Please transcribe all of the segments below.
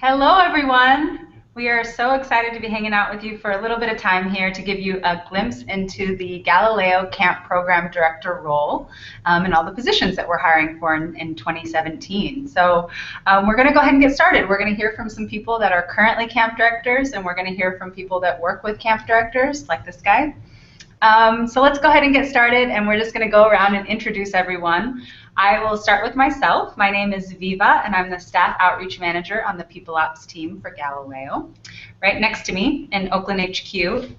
Hello, everyone. We are so excited to be hanging out with you for a little bit of time here to give you a glimpse into the Galileo Camp Program Director role and all the positions that we're hiring for in 2017. So we're going to go ahead and get started. We're going to hear from some people that are currently camp directors, and we're going to hear from people that work with camp directors, like this guy. So let's go ahead and get started, and we're just going to go around and introduce everyone. I will start with myself. My name is Viva, and I'm the Staff Outreach Manager on the People Ops team for Galileo. Right next to me in Oakland HQ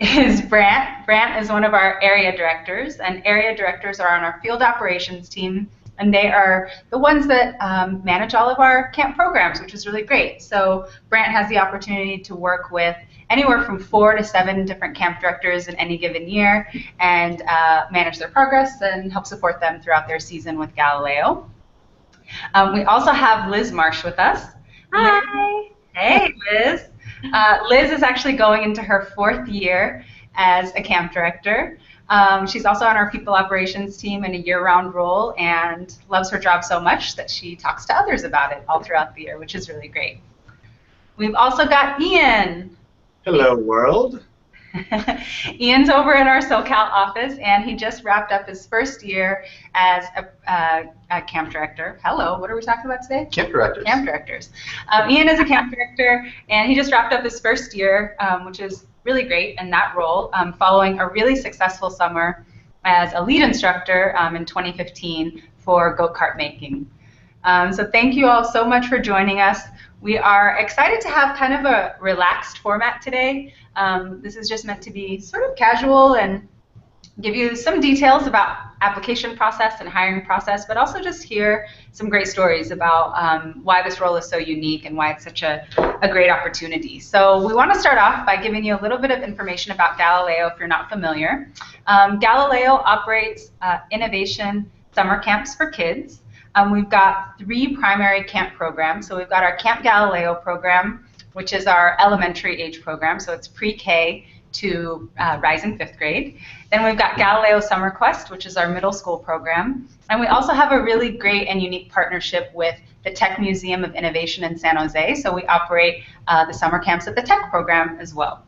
is Brant. Brant is one of our area directors, and area directors are on our field operations team, and they are the ones that manage all of our camp programs, which is really great. So Brant has the opportunity to work with anywhere from 4 to 7 different camp directors in any given year and manage their progress and help support them throughout their season with Galileo. We also have Liz Marsh with us. Hi. Hey, Liz. Liz is actually going into her 4th year as a camp director. She's also on our people operations team in a year-round role and loves her job so much that she talks to others about it all throughout the year, which is really great. We've also got Ian. Hello, world. Ian's over in our SoCal office, and he just wrapped up his 1st year as a camp director. Hello, what are we talking about today? Camp directors. Camp directors. Ian is a camp director, and he just wrapped up his 1st year, which is really great in that role, following a really successful summer as a lead instructor in 2015 for go-kart making. So thank you all so much for joining us. We are excited to have kind of a relaxed format today. This is just meant to be sort of casual and give you some details about application process and hiring process, but also just hear some great stories about why this role is so unique and why it's such a great opportunity. So we want to start off by giving you a little bit of information about Galileo if you're not familiar. Galileo operates innovation summer camps for kids. We've got 3 primary camp programs. So we've got our Camp Galileo program, which is our elementary age program. So it's pre-K to rising 5th grade. Then we've got Galileo Summer Quest, which is our middle school program. And we also have a really great and unique partnership with the Tech Museum of Innovation in San Jose. So we operate the summer camps at the Tech program as well.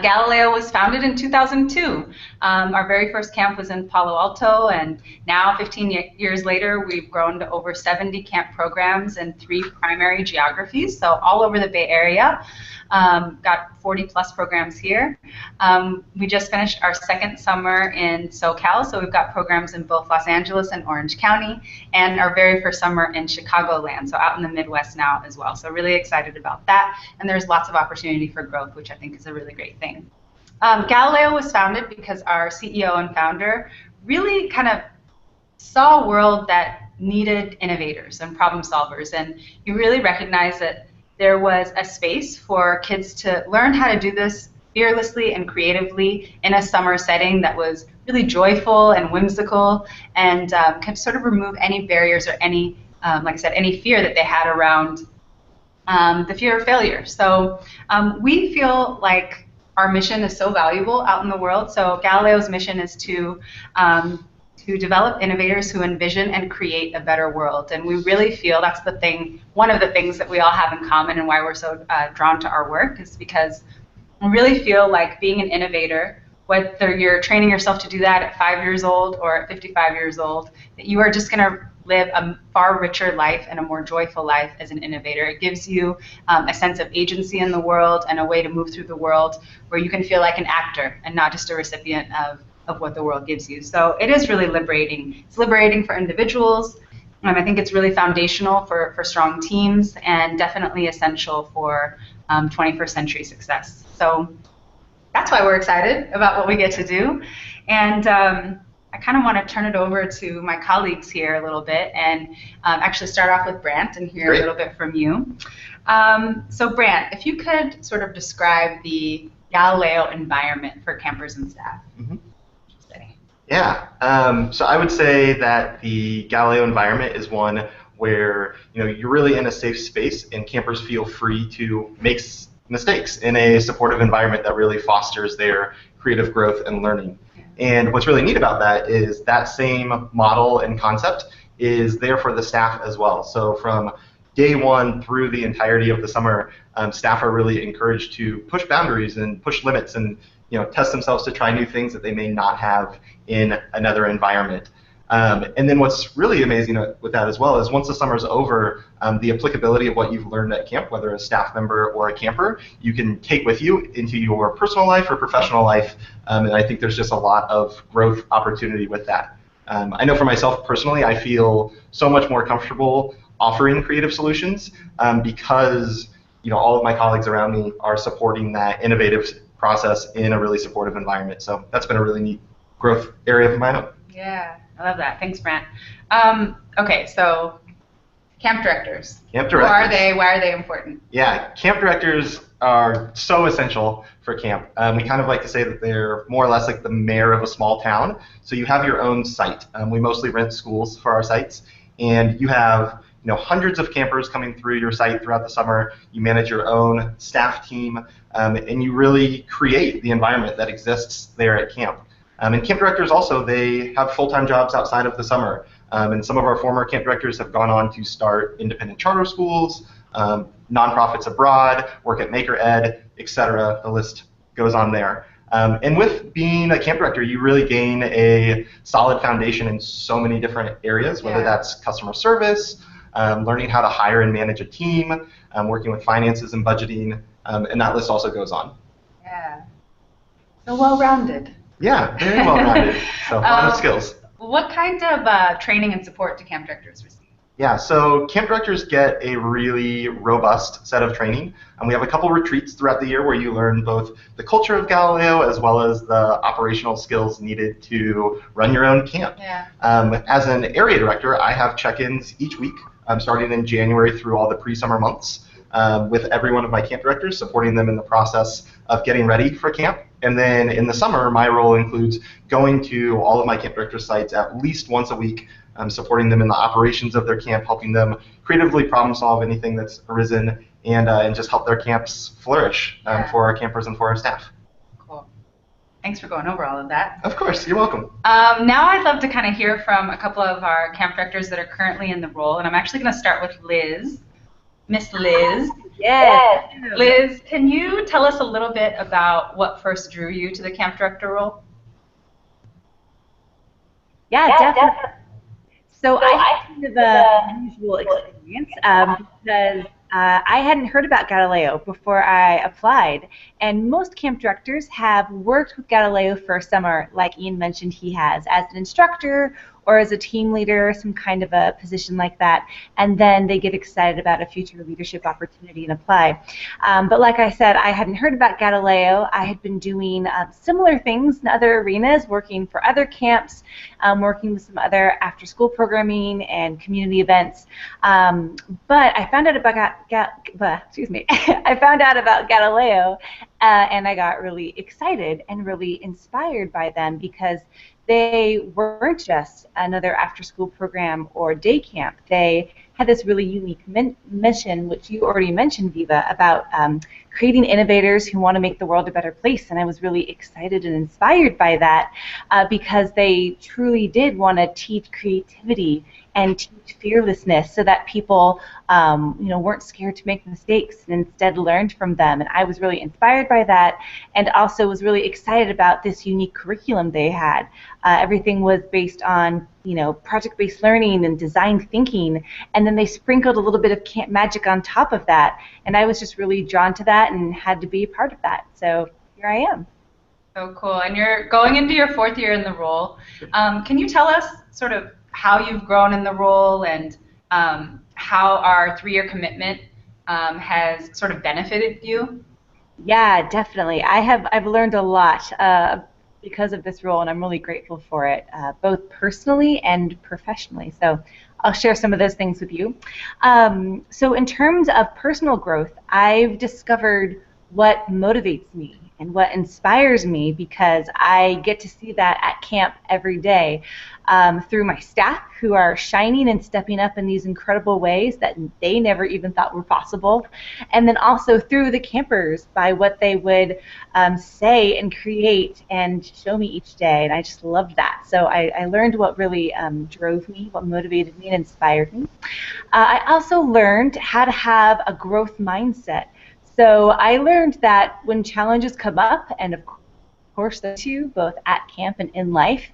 Galileo was founded in 2002. Our very first camp was in Palo Alto, and now 15 years later, we've grown to over 70 camp programs in 3 primary geographies, so all over the Bay Area. Got 40+ programs here. We just finished our 2nd summer in SoCal, so we've got programs in both Los Angeles and Orange County, and our very first summer in Chicagoland, so out in the Midwest now as well. So really excited about that, and there's lots of opportunity for growth, which I think is a really great thing. Galileo was founded because our CEO and founder really kind of saw a world that needed innovators and problem solvers, and he really recognized that there was a space for kids to learn how to do this fearlessly and creatively in a summer setting that was really joyful and whimsical and could sort of remove any barriers or any, like I said, any fear that they had around the fear of failure. So we feel like our mission is so valuable out in the world. So Galileo's mission is to develop innovators who envision and create a better world. And we really feel that's the thing, one of the things that we all have in common and why we're so drawn to our work is because we really feel like being an innovator, whether you're training yourself to do that at 5 years old or at 55 years old, that you are just going to live a far richer life and a more joyful life as an innovator. It gives you a sense of agency in the world and a way to move through the world where you can feel like an actor and not just a recipient of what the world gives you. So it is really liberating. It's liberating for individuals. I think it's really foundational for strong teams and definitely essential for 21st century success. So that's why we're excited about what we get to do. And I kind of want to turn it over to my colleagues here a little bit and actually start off with Brant and hear a little bit from you. So Brant, if you could sort of describe the Galileo environment for campers and staff. Mm-hmm. Yeah, so I would say that the Galileo environment is one where you're really in a safe space and campers feel free to make mistakes in a supportive environment that really fosters their creative growth and learning. And what's really neat about that is that same model and concept is there for the staff as well. So from day one through the entirety of the summer, staff are really encouraged to push boundaries and push limits and test themselves to try new things that they may not have in another environment. And then what's really amazing with that as well is once the summer's over, the applicability of what you've learned at camp, whether a staff member or a camper, you can take with you into your personal life or professional life. And I think there's just a lot of growth opportunity with that. I know for myself personally, I feel so much more comfortable offering creative solutions because all of my colleagues around me are supporting that innovative process in a really supportive environment. So that's been a really neat growth area of my own. Yeah, I love that. Thanks, Brant. Okay, so camp directors. Camp directors. Who are they? Why are they important? Yeah, camp directors are so essential for camp. We kind of like to say that they're more or less like the mayor of a small town. So you have your own site. We mostly rent schools for our sites, and you have hundreds of campers coming through your site throughout the summer. You manage your own staff team, and you really create the environment that exists there at camp. And camp directors also, they have full-time jobs outside of the summer. And some of our former camp directors have gone on to start independent charter schools, nonprofits abroad, work at Maker Ed, etc. The list goes on there. And with being a camp director, you really gain a solid foundation in so many different areas, whether that's customer service, learning how to hire and manage a team, working with finances and budgeting, and that list also goes on. Yeah. So well-rounded. Yeah, very well-rounded. So a lot of skills. What kind of training and support do camp directors receive? Yeah, so camp directors get a really robust set of training. And we have a couple retreats throughout the year where you learn both the culture of Galileo as well as the operational skills needed to run your own camp. Yeah. As an area director, I have check-ins each week, starting in January through all the pre-summer months, with every one of my camp directors, supporting them in the process of getting ready for camp. And then in the summer, my role includes going to all of my camp director sites at least once a week, supporting them in the operations of their camp, helping them creatively problem solve anything that's arisen, and just help their camps flourish for our campers and for our staff. Cool. Thanks for going over all of that. Of course, you're welcome. Now I'd love to kind of hear from a couple of our camp directors that are currently in the role, and I'm actually going to start with Liz. Miss Liz. Yes. Liz, can you tell us a little bit about what first drew you to the camp director role? Yeah, definitely. So I had kind of an unusual experience because I hadn't heard about Galileo before I applied, and most camp directors have worked with Galileo for a summer, like Ian mentioned he has, as an instructor or as a team leader, some kind of a position like that, and then they get excited about a future leadership opportunity and apply. But like I said, I hadn't heard about Galileo. I had been doing similar things in other arenas, working for other camps, working with some other after-school programming and community events. But I found out about I found out about Galileo, and I got really excited and really inspired by them because they weren't just another after-school program or day camp. They had this really unique mission, which you already mentioned, Viva, about creating innovators who want to make the world a better place. And I was really excited and inspired by that because they truly did want to teach creativity and teach fearlessness so that people weren't scared to make mistakes and instead learned from them. And I was really inspired by that, and also was really excited about this unique curriculum they had. Everything was based on project-based learning and design thinking, and then they sprinkled a little bit of camp magic on top of that. And I was just really drawn to that and had to be a part of that. So here I am. So cool. And you're going into your 4th year in the role. Can you tell us sort of how you've grown in the role and how our 3-year commitment has sort of benefited you? Yeah, definitely. I've learned a lot because of this role, and I'm really grateful for it, both personally and professionally. So I'll share some of those things with you. So in terms of personal growth, I've discovered what motivates me and what inspires me, because I get to see that at camp every day through my staff, who are shining and stepping up in these incredible ways that they never even thought were possible, and then also through the campers by what they would say and create and show me each day, and I just loved that. So I learned what really drove me, what motivated me and inspired me. I also learned how to have a growth mindset. So I learned that when challenges come up, and of course those too, both at camp and in life,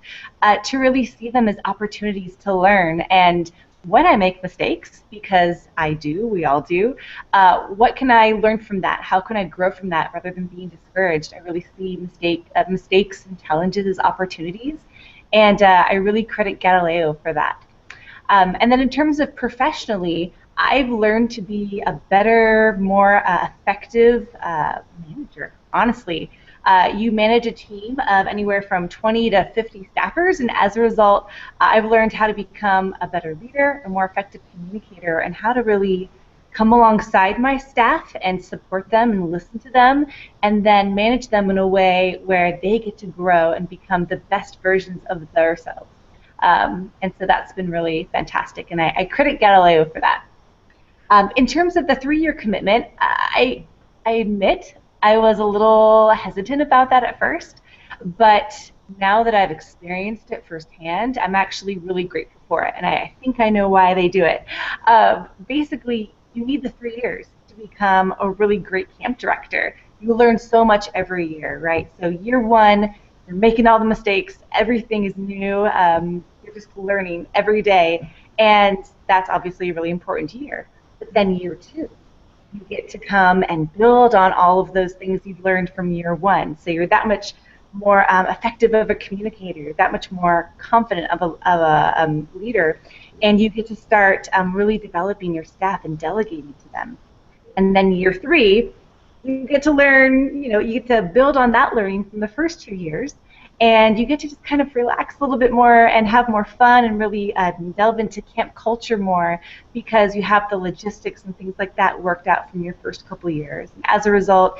to really see them as opportunities to learn. And when I make mistakes, because I do, we all do, what can I learn from that? How can I grow from that rather than being discouraged? I really see mistakes and challenges as opportunities, and I really credit Galileo for that. And then in terms of professionally, I've learned to be a better, more effective manager, honestly. You manage a team of anywhere from 20 to 50 staffers, and as a result, I've learned how to become a better leader, a more effective communicator, and how to really come alongside my staff and support them and listen to them, and then manage them in a way where they get to grow and become the best versions of themselves. And so that's been really fantastic, and I credit Galileo for that. In terms of the 3-year commitment, I admit I was a little hesitant about that at first, but now that I've experienced it firsthand, I'm actually really grateful for it, and I think I know why they do it. Basically, you need the 3 years to become a really great camp director. You learn so much every year, right? So year 1, you're making all the mistakes, everything is new, you're just learning every day, and that's obviously a really important year. But then year 2, you get to come and build on all of those things you've learned from year 1. So you're that much more effective of a communicator, you're that much more confident of a leader, and you get to start really developing your staff and delegating to them. And then year 3, you get to learn, you get to build on that learning from the first 2 years, and you get to just kind of relax a little bit more and have more fun and really delve into camp culture more, because you have the logistics and things like that worked out from your first couple years. And as a result,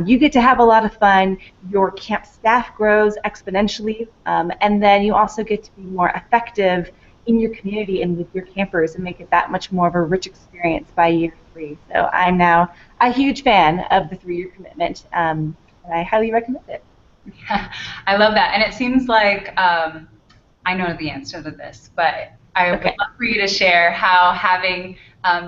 you get to have a lot of fun, your camp staff grows exponentially, and then you also get to be more effective in your community and with your campers and make it that much more of a rich experience by year 3. So I'm now a huge fan of the 3-year commitment, and I highly recommend it. Yeah, I love that. And it seems like I know the answer to this, but I would love for you to share how having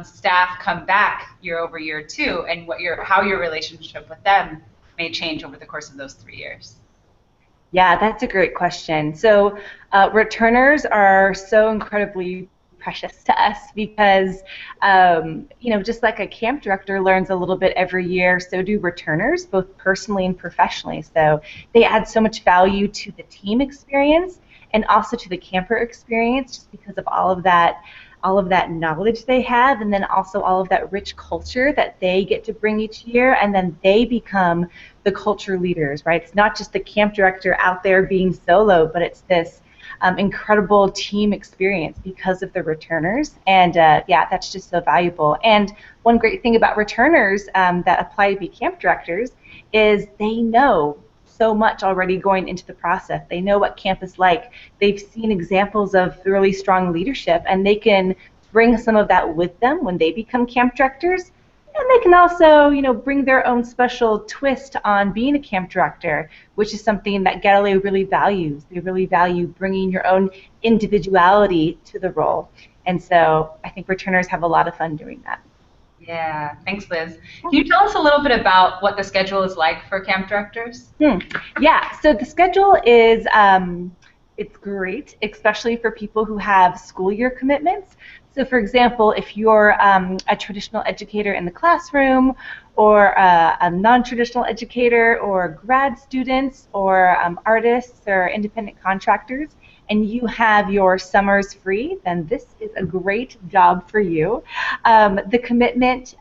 staff come back year over year too, and how your relationship with them may change over the course of those 3 years. Yeah, that's a great question. So returners are so incredibly precious to us because, just like a camp director learns a little bit every year, so do returners, both personally and professionally. So they add so much value to the team experience and also to the camper experience, just because of all of that knowledge they have, and then also all of that rich culture that they get to bring each year, and then they become the culture leaders, right? It's not just the camp director out there being solo, but it's this incredible team experience because of the returners, and that's just so valuable. And one great thing about returners that apply to be camp directors is they know so much already going into the process. They know what camp is like. They've seen examples of really strong leadership, and they can bring some of that with them when they become camp directors. And they can also, bring their own special twist on being a camp director, which is something that Galileo really values. They really value bringing your own individuality to the role. And so I think returners have a lot of fun doing that. Yeah, thanks, Liz. Can you tell us a little bit about what the schedule is like for camp directors? Yeah, so the schedule is it's great, especially for people who have school year commitments. So for example, if you're a traditional educator in the classroom, or a non-traditional educator, or grad students, or artists, or independent contractors, and you have your summers free, then this is a great job for you. The commitment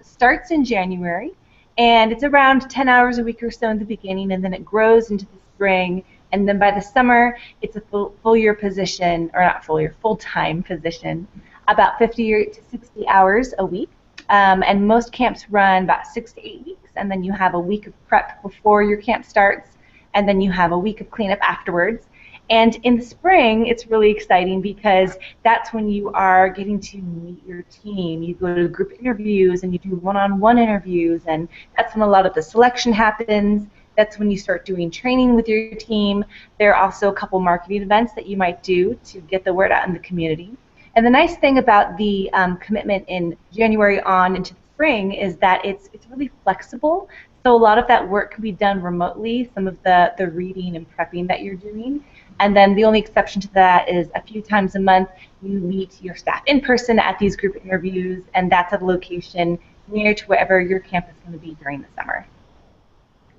starts in January, and it's around 10 hours a week or so in the beginning, and then it grows into the spring. And then by the summer, it's a full year position, or not full year, full-time position, about 50 to 60 hours a week. and most camps run about 6 to 8 weeks, and then you have a week of prep before your camp starts, and then you have a week of cleanup afterwards. And in the spring, it's really exciting because that's when you are getting to meet your team. You go to group interviews and you do one-on-one interviews, and that's when a lot of the selection happens. That's when you start doing training with your team. There are also a couple marketing events that you might do to get the word out in the community. And the nice thing about the commitment in January on into the spring is that it's really flexible. So a lot of that work can be done remotely, some of the reading and prepping that you're doing. And then the only exception to that is a few times a month you meet your staff in person at these group interviews, and that's at a location near to wherever your camp is going to be during the summer.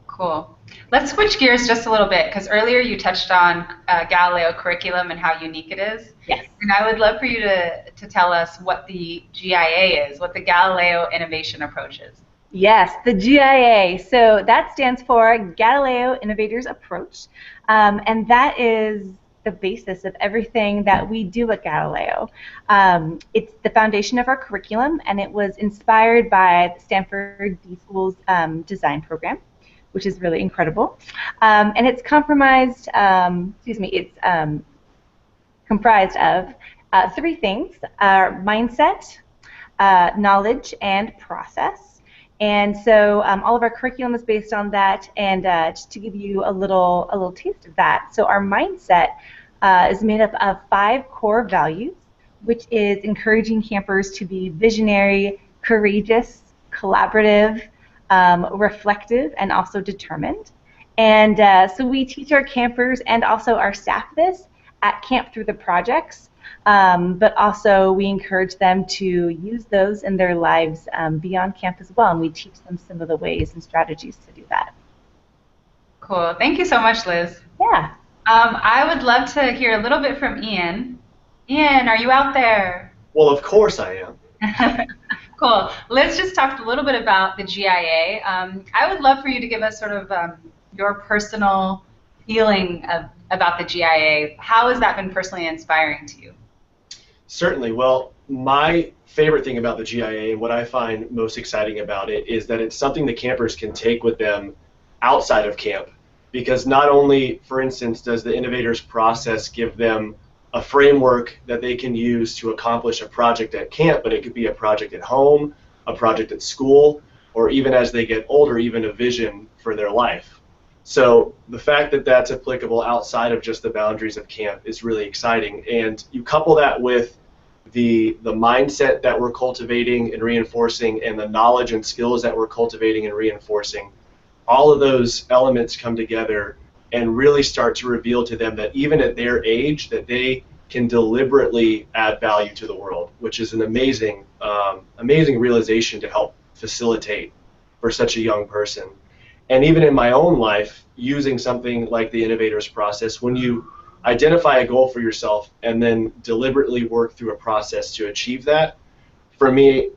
Cool. Let's switch gears just a little bit, because earlier you touched on Galileo curriculum and how unique it is. Yes. And I would love for you to tell us what the GIA is, what the Galileo Innovation Approach is. Yes, the GIA. So that stands for Galileo Innovators Approach, and that is the basis of everything that we do at Galileo. It's the foundation of our curriculum, and it was inspired by the Stanford D School's design program, which is really incredible. And it's comprised of 3 things: mindset, knowledge, and process. And so all of our curriculum is based on that, and just to give you a little taste of that, so our mindset is made up of 5 core values, which is encouraging campers to be visionary, courageous, collaborative, reflective, and also determined. And so we teach our campers and also our staff this at camp through the projects, but also we encourage them to use those in their lives beyond camp as well, and we teach them some of the ways and strategies to do that. Cool. Thank you so much, Liz. Yeah. I would love to hear a little bit from Ian. Ian, are you out there? Well, of course I am. Cool. Liz just talked a little bit about the GIA. I would love for you to give us sort of your personal feeling about the GIA. How has that been personally inspiring to you? Certainly. Well, my favorite thing about the GIA and what I find most exciting about it is that it's something the campers can take with them outside of camp. Because not only, for instance, does the innovators process give them a framework that they can use to accomplish a project at camp, but it could be a project at home, a project at school, or even as they get older, even a vision for their life. So the fact that that's applicable outside of just the boundaries of camp is really exciting. And you couple that with the mindset that we're cultivating and reinforcing, and the knowledge and skills that we're cultivating and reinforcing. All of those elements come together and really start to reveal to them that even at their age, that they can deliberately add value to the world, which is an amazing realization to help facilitate for such a young person. And even in my own life, using something like the innovators process, when you identify a goal for yourself and then deliberately work through a process to achieve that, for me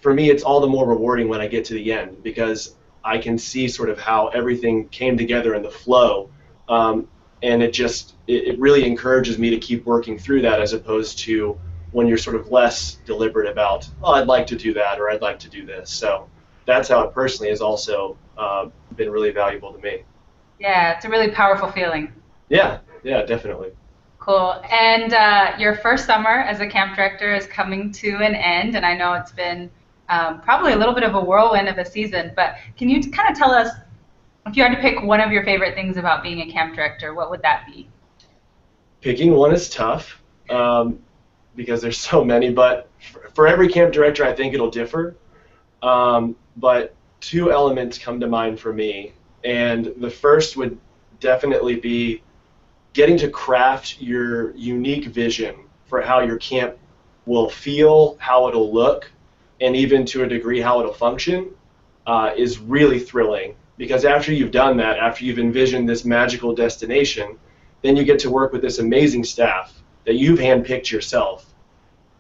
it's all the more rewarding when I get to the end, because I can see sort of how everything came together in the flow, and it really encourages me to keep working through that, as opposed to when you're sort of less deliberate about, oh, I'd like to do that, or I'd like to do this. So that's how it personally has also been really valuable to me. Yeah, it's a really powerful feeling. Yeah, definitely. Cool. And your first summer as a camp director is coming to an end, and I know it's been probably a little bit of a whirlwind of a season, but can you kind of tell us, if you had to pick one of your favorite things about being a camp director, what would that be? Picking one is tough because there's so many, but for every camp director I think it'll differ. But 2 elements come to mind for me, and the first would definitely be getting to craft your unique vision for how your camp will feel, how it'll look, and even to a degree how it'll function, is really thrilling. Because after you've done that, after you've envisioned this magical destination, then you get to work with this amazing staff that you've handpicked yourself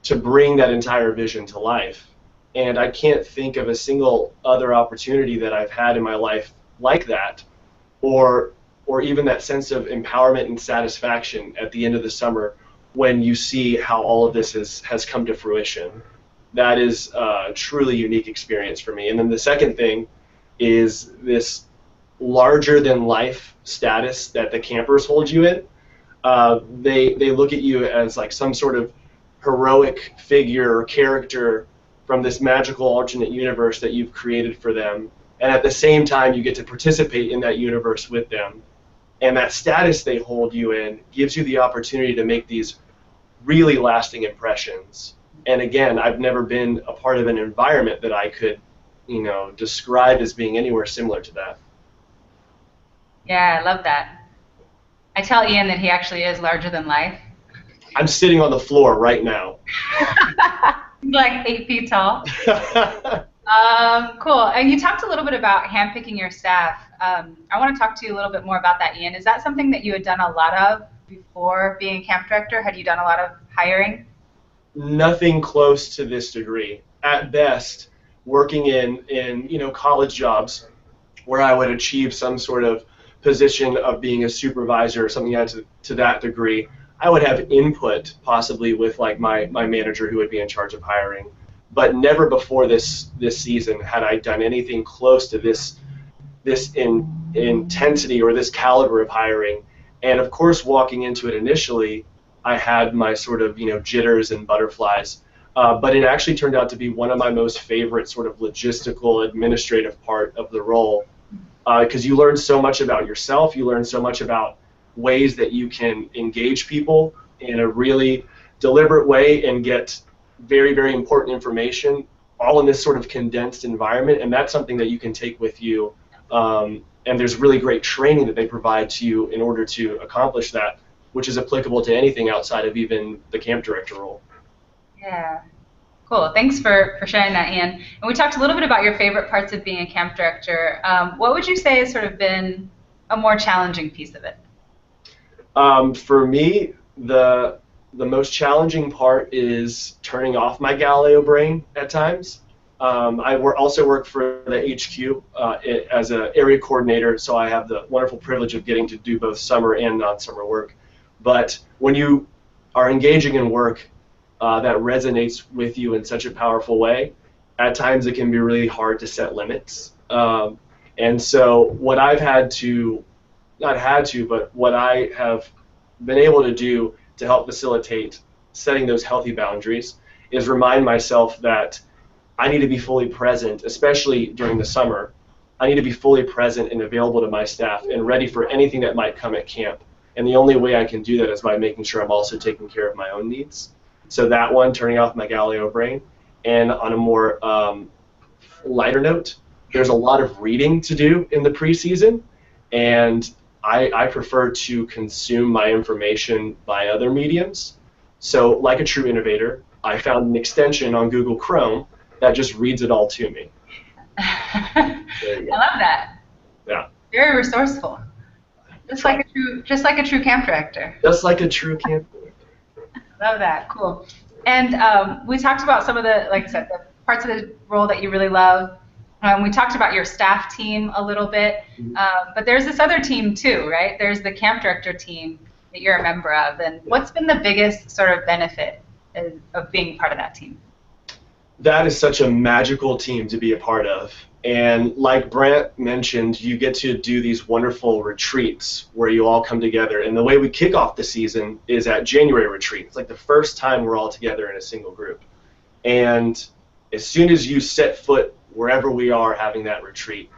to bring that entire vision to life. And I can't think of a single other opportunity that I've had in my life like that, or even that sense of empowerment and satisfaction at the end of the summer when you see how all of this has come to fruition. that is a truly unique experience for me. And then the second thing is this larger-than-life status that the campers hold you in. They look at you as like some sort of heroic figure or character from this magical alternate universe that you've created for them, and at the same time you get to participate in that universe with them. And that status they hold you in gives you the opportunity to make these really lasting impressions. And again, I've never been a part of an environment that I could, describe as being anywhere similar to that. Yeah, I love that. I tell Ian that he actually is larger than life. I'm sitting on the floor right now. He's like 8 feet tall. Cool. And you talked a little bit about handpicking your staff. I want to talk to you a little bit more about that, Ian. Is that something that you had done a lot of before being camp director? Had you done a lot of hiring? Nothing close to this degree. At best, working in college jobs where I would achieve some sort of position of being a supervisor or something to that degree, I would have input possibly with like my manager who would be in charge of hiring. But never before this season had I done anything close to this intensity or this caliber of hiring. And of course, walking into it initially, I had my sort of jitters and butterflies. But it actually turned out to be one of my most favorite sort of logistical, administrative part of the role, because you learn so much about yourself. You learn so much about ways that you can engage people in a really deliberate way and get very, very important information, all in this sort of condensed environment. And that's something that you can take with you. And there's really great training that they provide to you in order to accomplish that, which is applicable to anything outside of even the camp director role. Yeah. Cool. Thanks for sharing that, Ian. And we talked a little bit about your favorite parts of being a camp director. What would you say has sort of been a more challenging piece of it? For me, the most challenging part is turning off my Galileo brain at times. I also work for the HQ as an area coordinator, so I have the wonderful privilege of getting to do both summer and non-summer work. But when you are engaging in work that resonates with you in such a powerful way, at times it can be really hard to set limits. And so what I've but what I have been able to do to help facilitate setting those healthy boundaries is remind myself that I need to be fully present, especially during the summer. I need to be fully present and available to my staff and ready for anything that might come at camp. And the only way I can do that is by making sure I'm also taking care of my own needs. So that one, turning off my Galileo brain. And on a more lighter note, there's a lot of reading to do in the preseason, and I prefer to consume my information by other mediums. So like a true innovator, I found an extension on Google Chrome that just reads it all to me. I love that. Yeah. Very resourceful. Just like a true camp director. Just like a true camp director. Love that. Cool. And we talked about some of the, like I said, the parts of the role that you really love. We talked about your staff team a little bit, but there's this other team too, right? There's the camp director team that you're a member of. And what's been the biggest sort of benefit of being part of that team? That is such a magical team to be a part of. And like Brant mentioned, you get to do these wonderful retreats where you all come together. And the way we kick off the season is at January retreat. It's like the first time we're all together in a single group. And as soon as you set foot wherever we are having that retreat,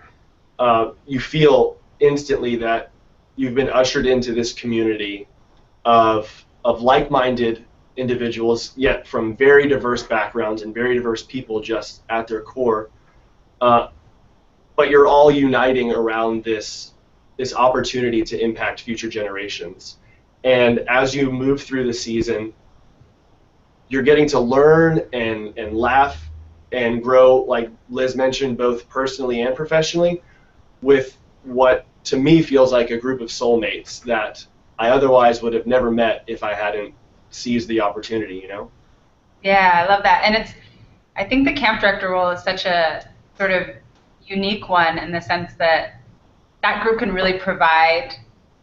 you feel instantly that you've been ushered into this community of like-minded individuals, yet from very diverse backgrounds and very diverse people just at their core. But you're all uniting around this opportunity to impact future generations. And as you move through the season, you're getting to learn and laugh and grow, like Liz mentioned, both personally and professionally, with what to me feels like a group of soulmates that I otherwise would have never met if I hadn't seized the opportunity, you know? Yeah, I love that. And I think the camp director role is such a sort of unique one in the sense that that group can really provide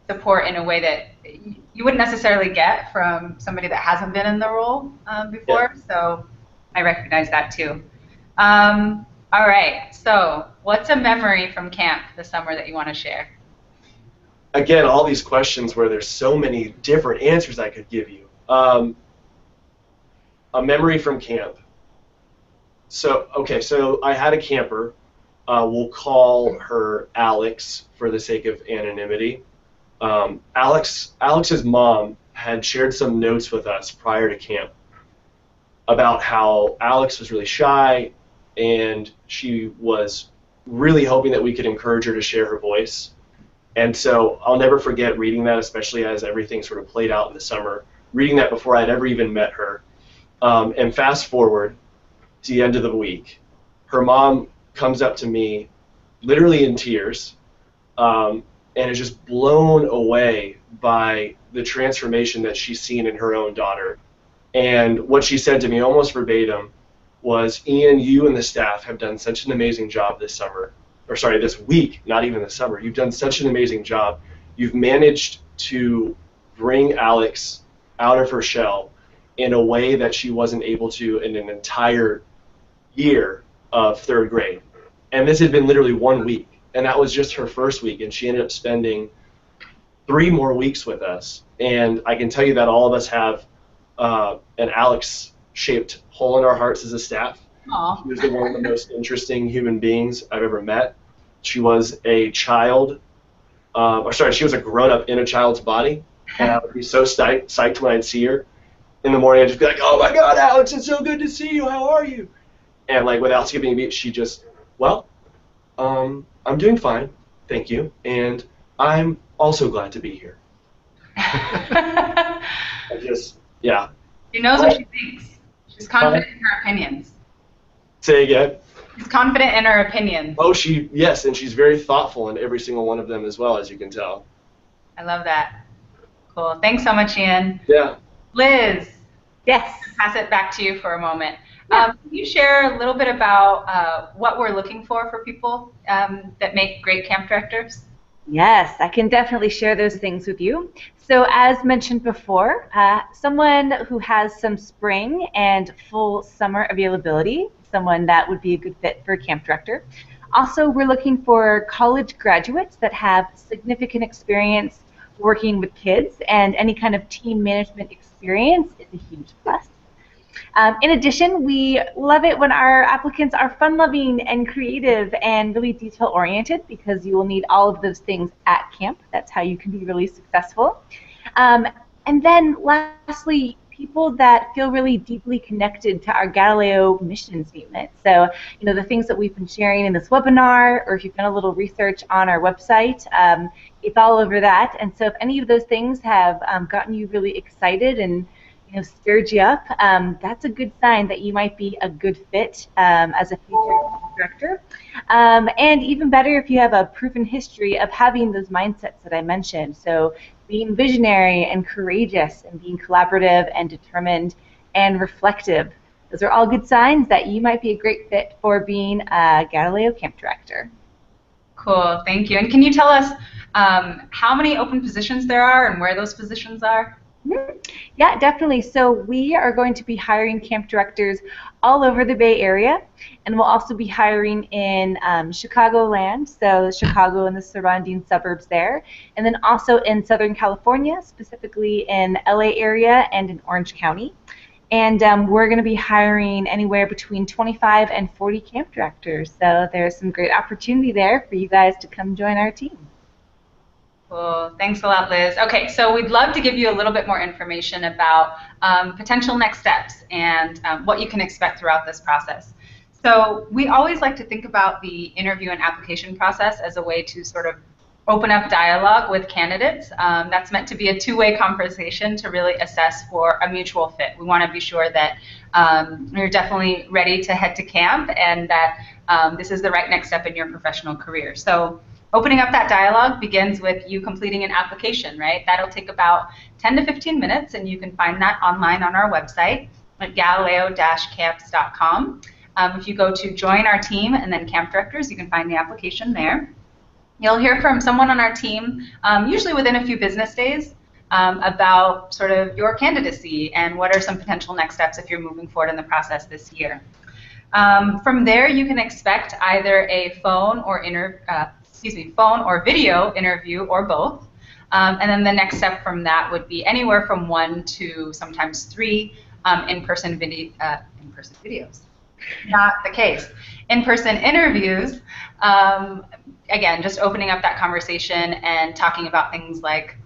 support in a way that you wouldn't necessarily get from somebody that hasn't been in the role before. Yeah. So I recognize that too. All right, so what's a memory from camp this summer that you want to share? Again, all these questions where there's so many different answers I could give you. A memory from camp. So I had a camper. We'll call her Alex for the sake of anonymity. Alex's mom had shared some notes with us prior to camp about how Alex was really shy, and she was really hoping that we could encourage her to share her voice. And so I'll never forget reading that, especially as everything sort of played out in the summer, reading that before I'd ever even met her. And fast forward to the end of the week, her mom comes up to me literally in tears, and is just blown away by the transformation that she's seen in her own daughter. And what she said to me almost verbatim was, "Ian, you and the staff have done such an amazing job this week, not even the summer. You've done such an amazing job. You've managed to bring Alex out of her shell in a way that she wasn't able to in an entire year of third grade." And this had been literally 1 week, and that was just her first week, and she ended up spending 3 more weeks with us. And I can tell you that all of us have an Alex-shaped hole in our hearts as a staff. Aww. She was one of the most interesting human beings I've ever met. She was a child, she was a grown-up in a child's body, and I would be so psyched when I'd see her. In the morning, I'd just be like, "Oh my God, Alex, it's so good to see you. How are you?" And like without skipping a beat, she just, "Well, I'm doing fine, thank you, and I'm also glad to be here." Yeah. She knows what she thinks. She's confident in her opinions. Say again. She's confident in her opinions. Oh, yes, and she's very thoughtful in every single one of them as well, as you can tell. I love that. Cool. Thanks so much, Ian. Yeah. Liz. Yes. Pass it back to you for a moment. Yeah. Can you share a little bit about what we're looking for people that make great camp directors? Yes, I can definitely share those things with you. So as mentioned before, someone who has some spring and full summer availability, someone that would be a good fit for a camp director. Also, we're looking for college graduates that have significant experience working with kids, and any kind of team management experience is a huge plus. In addition, we love it when our applicants are fun-loving and creative and really detail-oriented, because you will need all of those things at camp. That's how you can be really successful. And then lastly, people that feel really deeply connected to our Galileo mission statement. So, the things that we've been sharing in this webinar, or if you've done a little research on our website, it's all over that. And so if any of those things have gotten you really excited and stirred you up, that's a good sign that you might be a good fit as a future director. And even better if you have a proven history of having those mindsets that I mentioned. So being visionary and courageous and being collaborative and determined and reflective. Those are all good signs that you might be a great fit for being a Galileo Camp Director. Cool, thank you. And can you tell us how many open positions there are and where those positions are? Yeah, definitely. So we are going to be hiring camp directors all over the Bay Area, and we'll also be hiring in Chicagoland, so Chicago and the surrounding suburbs there, and then also in Southern California, specifically in LA area and in Orange County. And we're going to be hiring anywhere between 25 and 40 camp directors, so there's some great opportunity there for you guys to come join our team. Cool. Thanks a lot, Liz. Okay, so we'd love to give you a little bit more information about potential next steps and what you can expect throughout this process. So we always like to think about the interview and application process as a way to sort of open up dialogue with candidates. That's meant to be a two-way conversation to really assess for a mutual fit. We want to be sure that you're definitely ready to head to camp and that this is the right next step in your professional career. So opening up that dialogue begins with you completing an application, right? That'll take about 10 to 15 minutes, and you can find that online on our website at galileo-camps.com. If you go to join our team and then camp directors, you can find the application there. You'll hear from someone on our team, usually within a few business days. about sort of your candidacy and what are some potential next steps if you're moving forward in the process this year. From there, you can expect either a phone or video interview or both. And then the next step from that would be anywhere from 1 to sometimes 3 in-person videos. Not the case. In-person interviews, again, just opening up that conversation and talking about things like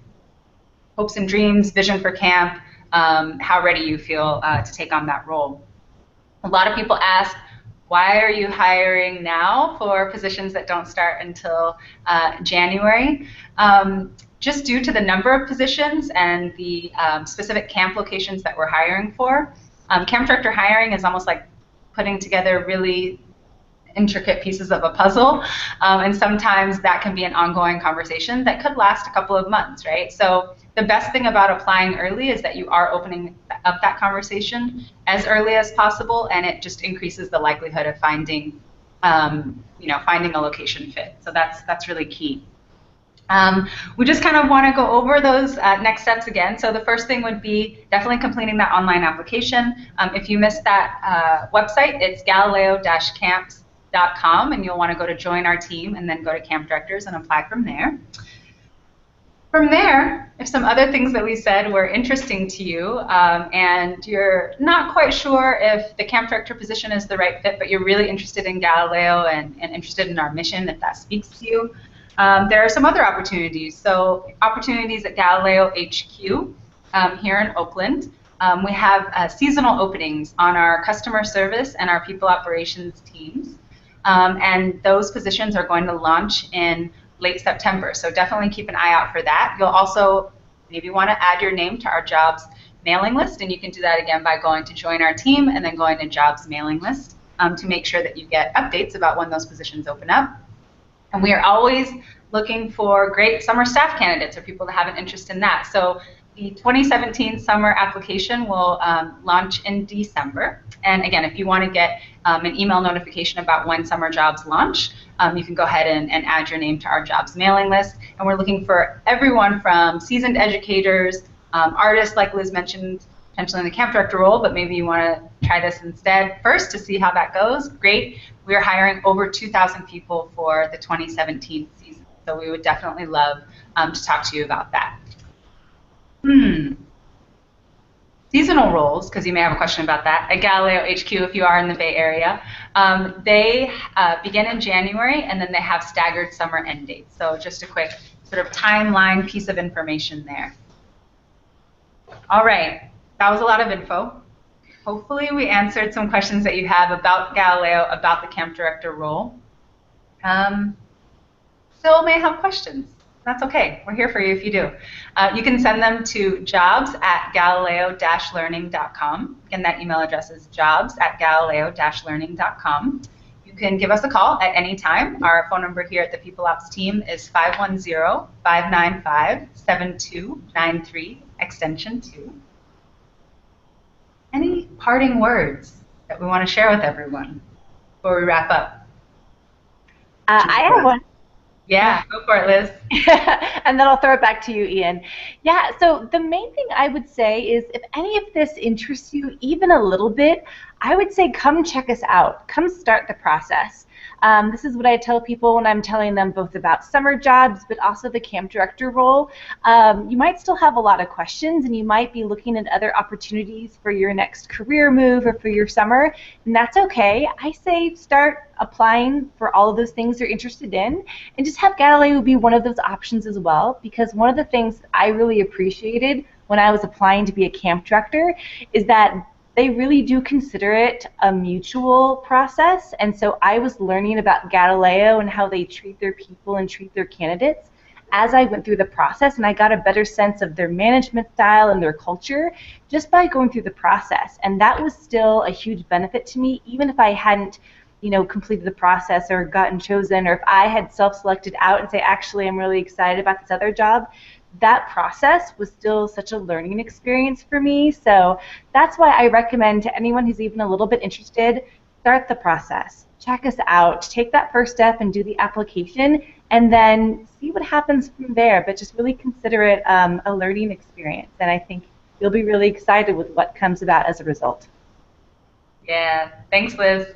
hopes and dreams, vision for camp, how ready you feel to take on that role. A lot of people ask, why are you hiring now for positions that don't start until January? Just due to the number of positions and the specific camp locations that we're hiring for. Camp director hiring is almost like putting together really intricate pieces of a puzzle, and sometimes that can be an ongoing conversation that could last a couple of months, right? So the best thing about applying early is that you are opening up that conversation as early as possible, and it just increases the likelihood of finding, finding a location fit. So that's really key. We just kind of want to go over those next steps again. So the first thing would be definitely completing that online application. If you missed that website, it's galileo-camps.com, and you'll want to go to join our team and then go to camp directors and apply from there. From there, if some other things that we said were interesting to you and you're not quite sure if the camp director position is the right fit, but you're really interested in Galileo and interested in our mission, if that speaks to you, there are some other opportunities. So opportunities at Galileo HQ here in Oakland. We have seasonal openings on our customer service and our people operations teams. And those positions are going to launch in late September. So definitely keep an eye out for that. You'll also maybe want to add your name to our jobs mailing list, and you can do that again by going to join our team and then going to jobs mailing list to make sure that you get updates about when those positions open up. And we are always looking for great summer staff candidates or people that have an interest in that. So the 2017 summer application will launch in December. And again, if you want to get an email notification about when summer jobs launch, you can go ahead and add your name to our jobs mailing list. And we're looking for everyone from seasoned educators, artists like Liz mentioned, potentially in the camp director role, but maybe you want to try this instead first to see how that goes. Great. We are hiring over 2,000 people for the 2017 season. So we would definitely love to talk to you about that. Seasonal roles, because you may have a question about that, at Galileo HQ if you are in the Bay Area, they begin in January and then they have staggered summer end dates. So just a quick sort of timeline piece of information there. All right, that was a lot of info. Hopefully we answered some questions that you have about Galileo, about the camp director role. Still may have questions. That's okay. We're here for you if you do. You can send them to jobs@galileo-learning.com. Again, that email address is jobs@galileo-learning.com. You can give us a call at any time. Our phone number here at the People Ops team is 510-595-7293, extension 2. Any parting words that we want to share with everyone before we wrap up? I have one. Yeah, go for it, Liz. And then I'll throw it back to you, Ian. Yeah, so the main thing I would say is if any of this interests you even a little bit, I would say come check us out. Come start the process. This is what I tell people when I'm telling them both about summer jobs, but also the camp director role. You might still have a lot of questions, and you might be looking at other opportunities for your next career move or for your summer, and that's okay. I say start applying for all of those things you're interested in, and just have Galileo be one of those options as well, because one of the things I really appreciated when I was applying to be a camp director is that they really do consider it a mutual process, and so I was learning about Galileo and how they treat their people and treat their candidates as I went through the process, and I got a better sense of their management style and their culture just by going through the process, and that was still a huge benefit to me, even if I hadn't completed the process or gotten chosen, or if I had self-selected out and say, actually, I'm really excited about this other job. That process was still such a learning experience for me. So that's why I recommend to anyone who's even a little bit interested, start the process. Check us out. Take that first step and do the application, and then see what happens from there. But just really consider it a learning experience, and I think you'll be really excited with what comes about as a result. Yeah, thanks, Liz.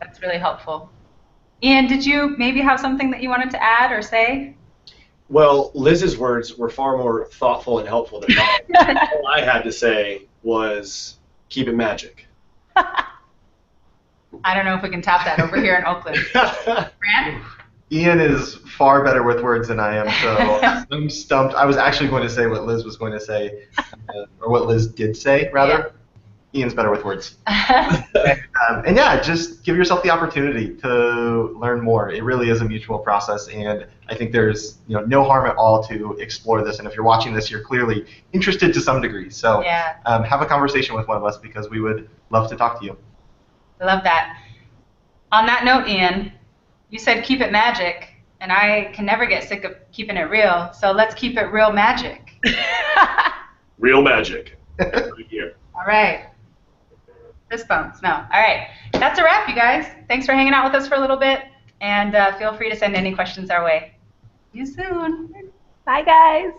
That's really helpful. Ian, did you maybe have something that you wanted to add or say? Well, Liz's words were far more thoughtful and helpful than mine. All I had to say was, keep it magic. I don't know if we can tap that over here in Oakland. Brant? Ian is far better with words than I am, so I'm stumped. I was actually going to say what Liz was going to say, or what Liz did say, rather. Yeah. Ian's better with words. And yeah, just give yourself the opportunity to learn more. It really is a mutual process, and I think there's no harm at all to explore this. And if you're watching this, you're clearly interested to some degree. So have a conversation with one of us, because we would love to talk to you. I love that. On that note, Ian, you said keep it magic, and I can never get sick of keeping it real, so let's keep it real magic. Real magic. Right here. All right. Fist bumps. No. All right. That's a wrap, you guys. Thanks for hanging out with us for a little bit, and feel free to send any questions our way. See you soon. Bye, guys.